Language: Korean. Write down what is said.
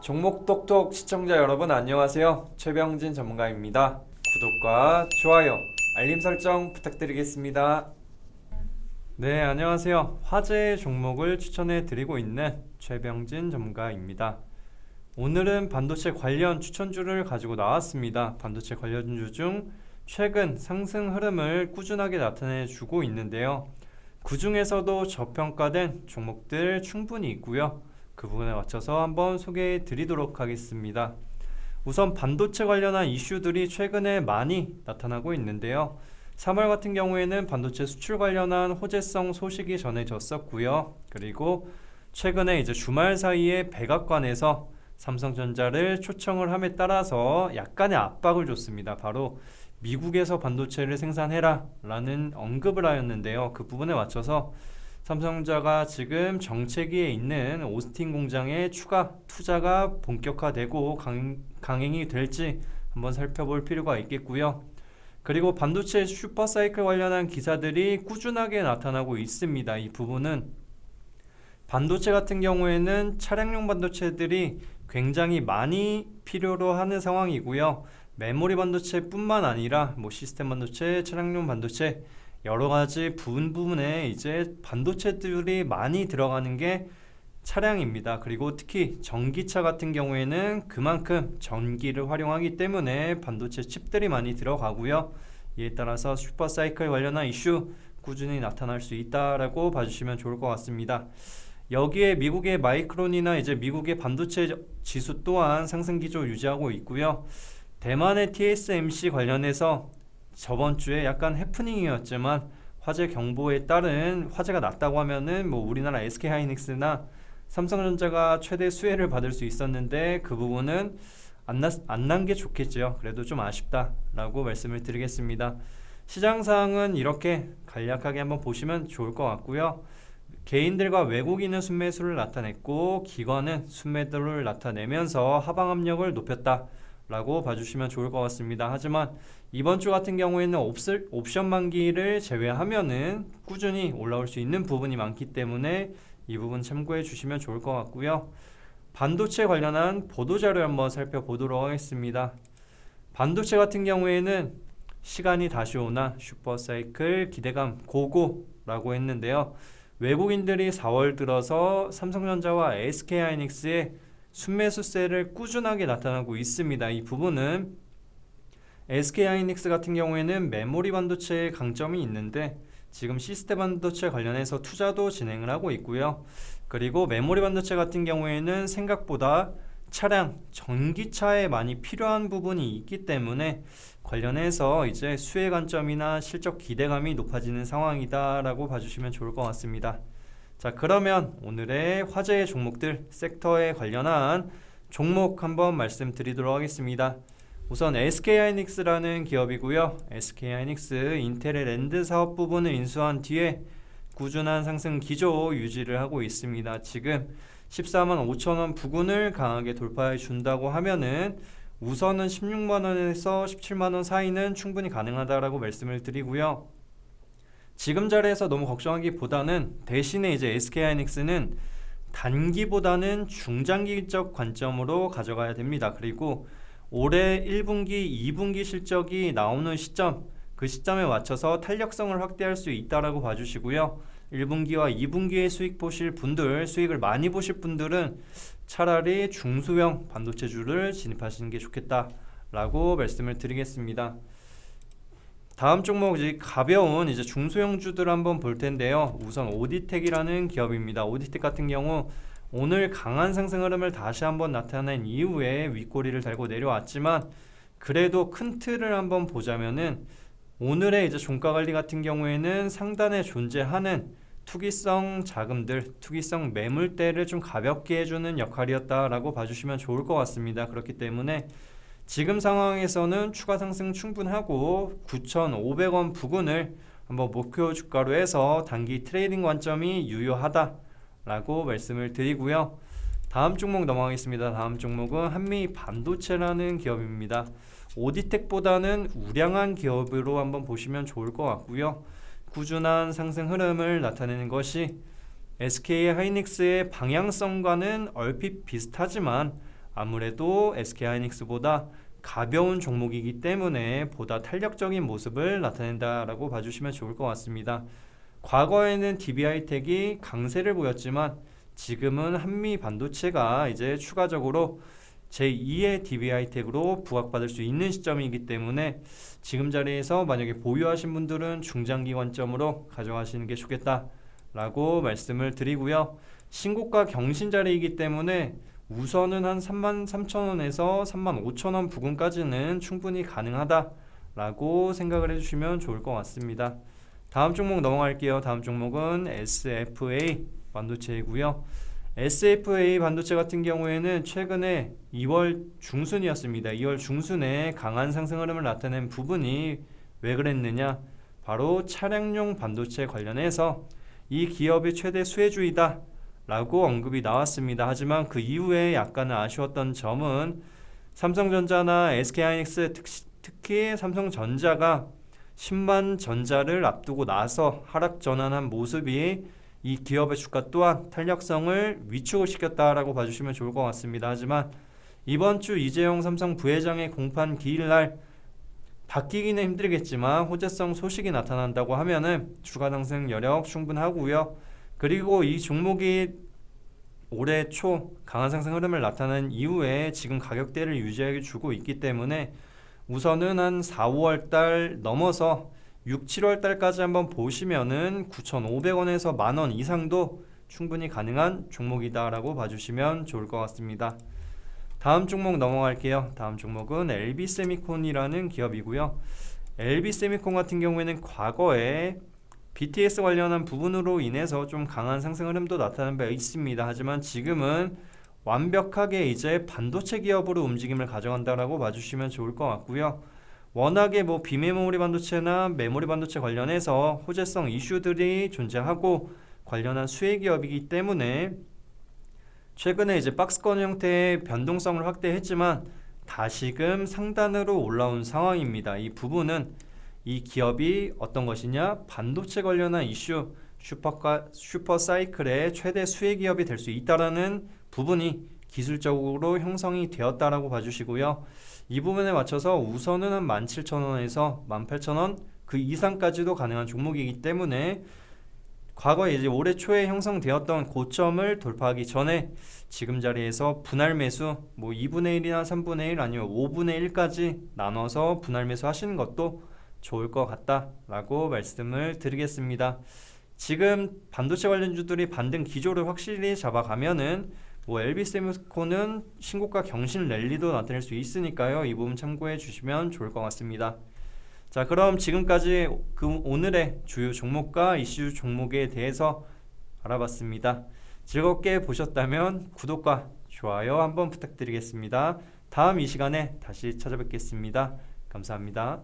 종목 톡톡 시청자 여러분 안녕하세요. 최병진 전문가입니다. 구독과 좋아요, 알림 설정 부탁드리겠습니다. 네, 안녕하세요. 화제의 종목을 추천해 드리고 있는 최병진 전문가입니다. 오늘은 반도체 관련 추천주를 가지고 나왔습니다. 반도체 관련주 중 최근 상승 흐름을 꾸준하게 나타내 주고 있는데요. 그 중에서도 저평가된 종목들 충분히 있고요. 그 부분에 맞춰서 한번 소개해 드리도록 하겠습니다. 우선 반도체 관련한 이슈들이 최근에 많이 나타나고 있는데요. 3월 같은 경우에는 반도체 수출 관련한 호재성 소식이 전해졌었고요. 그리고 최근에 이제 주말 사이에 백악관에서 삼성전자를 초청을 함에 따라서 약간의 압박을 줬습니다. 바로 미국에서 반도체를 생산해라 라는 언급을 하였는데요. 그 부분에 맞춰서 삼성전자가 지금 정체기에 있는 오스틴 공장에 추가 투자가 본격화되고 강행이 될지 한번 살펴볼 필요가 있겠고요. 그리고 반도체 슈퍼사이클 관련한 기사들이 꾸준하게 나타나고 있습니다. 이 부분은 반도체 같은 경우에는 차량용 반도체들이 굉장히 많이 필요로 하는 상황이고요. 메모리 반도체뿐만 아니라 시스템 반도체, 차량용 반도체 여러 가지 부분에 이제 반도체들이 많이 들어가는 게 차량입니다. 그리고 특히 전기차 같은 경우에는 그만큼 전기를 활용하기 때문에 반도체 칩들이 많이 들어가고요. 이에 따라서 슈퍼사이클 관련한 이슈 꾸준히 나타날 수 있다라고 봐주시면 좋을 것 같습니다. 여기에 미국의 마이크론이나 이제 미국의 반도체 지수 또한 상승 기조 유지하고 있고요. 대만의 TSMC 관련해서 저번 주에 약간 해프닝이었지만 화재 경보에 따른 화재가 났다고 하면은 우리나라 SK하이닉스나 삼성전자가 최대 수혜를 받을 수 있었는데 그 부분은 안 난 게 좋겠죠. 그래도 좀 아쉽다라고 말씀을 드리겠습니다. 시장 상황은 이렇게 간략하게 한번 보시면 좋을 것 같고요. 개인들과 외국인은 순매수를 나타냈고 기관은 순매도를 나타내면서 하방 압력을 높였다 라고 봐주시면 좋을 것 같습니다. 하지만 이번 주 같은 경우에는 옵션 만기를 제외하면은 꾸준히 올라올 수 있는 부분이 많기 때문에 이 부분 참고해 주시면 좋을 것 같고요. 반도체 관련한 보도자료 한번 살펴보도록 하겠습니다. 반도체 같은 경우에는 시간이 다시 오나 슈퍼사이클 기대감 고고라고 했는데요. 외국인들이 4월 들어서 삼성전자와 SK하이닉스의 순매수세를 꾸준하게 나타나고 있습니다. 이 부분은 SK하이닉스 같은 경우에는 메모리 반도체의 강점이 있는데 지금 시스템 반도체 관련해서 투자도 진행을 하고 있고요. 그리고 메모리 반도체 같은 경우에는 생각보다 차량, 전기차에 많이 필요한 부분이 있기 때문에 관련해서 이제 수혜 관점이나 실적 기대감이 높아지는 상황이다라고 봐주시면 좋을 것 같습니다. 자, 그러면 오늘의 화제의 종목들 섹터에 관련한 종목 한번 말씀드리도록 하겠습니다. 우선 SK하이닉스라는 기업이고요. SK하이닉스 인텔의 랜드 사업 부분을 인수한 뒤에 꾸준한 상승 기조 유지를 하고 있습니다. 지금 14만 5천원 부근을 강하게 돌파해 준다고 하면은 우선은 16만원에서 17만원 사이는 충분히 가능하다라고 말씀을 드리고요. 지금 자리에서 너무 걱정하기보다는 대신에 이제 SK하이닉스는 단기보다는 중장기적 관점으로 가져가야 됩니다. 그리고 올해 1분기, 2분기 실적이 나오는 시점, 그 시점에 맞춰서 탄력성을 확대할 수 있다라고 봐주시고요. 1분기와 2분기의 수익 보실 분들, 수익을 많이 보실 분들은 차라리 중소형 반도체주를 진입하시는 게 좋겠다라고 말씀을 드리겠습니다. 다음 종목 가벼운 중소형주들 한번 볼 텐데요. 우선 오디텍이라는 기업입니다. 오디텍 같은 경우 오늘 강한 상승 흐름을 다시 한번 나타낸 이후에 윗꼬리를 달고 내려왔지만 그래도 큰 틀을 한번 보자면은 오늘의 종가 관리 같은 경우에는 상단에 존재하는 투기성 자금들, 투기성 매물대를 좀 가볍게 해주는 역할이었다라고 봐주시면 좋을 것 같습니다. 그렇기 때문에 지금 상황에서는 추가 상승 충분하고 9,500원 부근을 한번 목표 주가로 해서 단기 트레이딩 관점이 유효하다라고 말씀을 드리고요. 다음 종목 넘어가겠습니다. 다음 종목은 한미 반도체라는 기업입니다. 오디텍보다는 우량한 기업으로 한번 보시면 좋을 것 같고요. 꾸준한 상승 흐름을 나타내는 것이 SK하이닉스의 방향성과는 얼핏 비슷하지만 아무래도 SK하이닉스보다 가벼운 종목이기 때문에 보다 탄력적인 모습을 나타낸다라고 봐주시면 좋을 것 같습니다. 과거에는 DB하이텍이 강세를 보였지만 지금은 한미 반도체가 이제 추가적으로 제2의 DB하이텍으로 부각받을 수 있는 시점이기 때문에 지금 자리에서 만약에 보유하신 분들은 중장기 관점으로 가져가시는 게 좋겠다라고 말씀을 드리고요. 신고가 경신 자리이기 때문에 우선은 한 33,000원에서 35,000원 부근까지는 충분히 가능하다라고 생각을 해주시면 좋을 것 같습니다. 다음 종목 넘어갈게요. 다음 종목은 SFA 반도체이고요. SFA 반도체 같은 경우에는 최근에 2월 중순이었습니다. 2월 중순에 강한 상승 흐름을 나타낸 부분이 왜 그랬느냐? 바로 차량용 반도체 관련해서 이 기업이 최대 수혜주이다 라고 언급이 나왔습니다. 하지만 그 이후에 약간은 아쉬웠던 점은 삼성전자나 SK하이닉스, 특히 삼성전자가 10만 전자를 앞두고 나서 하락 전환한 모습이 이 기업의 주가 또한 탄력성을 위축을 시켰다라고 봐주시면 좋을 것 같습니다. 하지만 이번 주 이재용 삼성 부회장의 공판 기일날 바뀌기는 힘들겠지만 호재성 소식이 나타난다고 하면은 주가 상승 여력 충분하고요. 그리고 이 종목이 올해 초 강한 상승 흐름을 나타낸 이후에 지금 가격대를 유지해 주고 있기 때문에 우선은 한 4, 5월 달 넘어서 6, 7월 달까지 한번 보시면은 9,500원에서 만원 이상도 충분히 가능한 종목이다라고 봐주시면 좋을 것 같습니다. 다음 종목 넘어갈게요. 다음 종목은 LB세미콘이라는 기업이고요. LB세미콘 같은 경우에는 과거에 BTS 관련한 부분으로 인해서 좀 강한 상승 흐름도 나타난 바 있습니다. 하지만 지금은 완벽하게 이제 반도체 기업으로 움직임을 가져간다라고 봐주시면 좋을 것 같고요. 워낙에 뭐 비메모리 반도체나 메모리 반도체 관련해서 호재성 이슈들이 존재하고 관련한 수혜 기업이기 때문에 최근에 이제 박스권 형태의 변동성을 확대했지만 다시금 상단으로 올라온 상황입니다. 이 부분은 이 기업이 어떤 것이냐? 반도체 관련한 이슈, 슈퍼사이클의 최대 수혜 기업이 될 수 있다라는 부분이 기술적으로 형성이 되었다라고 봐주시고요. 이 부분에 맞춰서 우선은 한 17,000원에서 18,000원 그 이상까지도 가능한 종목이기 때문에 과거에 이제 올해 초에 형성되었던 고점을 돌파하기 전에 지금 자리에서 분할 매수 뭐 2분의 1이나 3분의 1 아니면 5분의 1까지 나눠서 분할 매수 하시는 것도 좋을 것 같다라고 말씀을 드리겠습니다. 지금 반도체 관련주들이 반등 기조를 확실히 잡아가면은 뭐 LB세미콘은 신고가 경신 랠리도 나타낼 수 있으니까요. 이 부분 참고해 주시면 좋을 것 같습니다. 자, 그럼 지금까지 오늘의 주요 종목과 이슈 종목에 대해서 알아봤습니다. 즐겁게 보셨다면 구독과 좋아요 한번 부탁드리겠습니다. 다음 이 시간에 다시 찾아뵙겠습니다. 감사합니다.